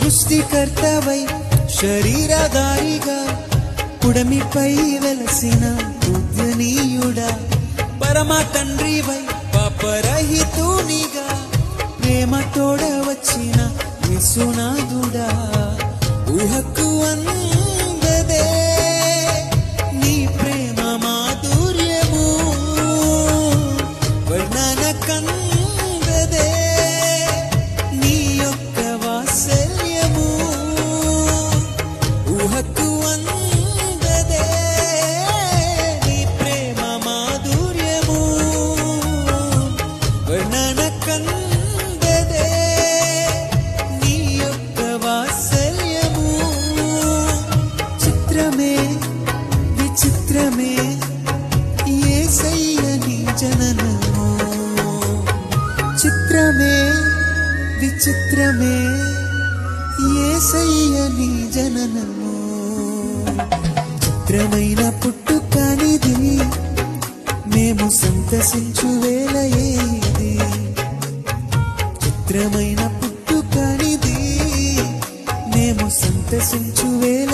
సృష్టికర్తవై శరీరధారిగా పుడమిపై వెలసిన పూజ్యనీయుడా, పరమ తండ్రివై పాపరహితునిగా ప్రేమ తోడ వచ్చిన యేసునాథుడా, ఊహకు అందదే నీ ప్రేమ మాధుర్యము, వర్ణన కందదే నీ యొక్క వాత్సల్యము, ఊహకు అందదే నీ ప్రేమ మాధుర్యము, వర్ణన కందదే నీ యొక్క వాత్సల్యము. చిత్రమే విచిత్రమే యేసయ్య నీ జననము, చిత్రమే విచిత్రమే యేసయ్య నీ జననము. చిత్రమైన పుట్టుకనిది మేము సంతసించు వేళ ఏది, చిత్రమైన పుట్టుకనిది మేము సంతసించు వేళ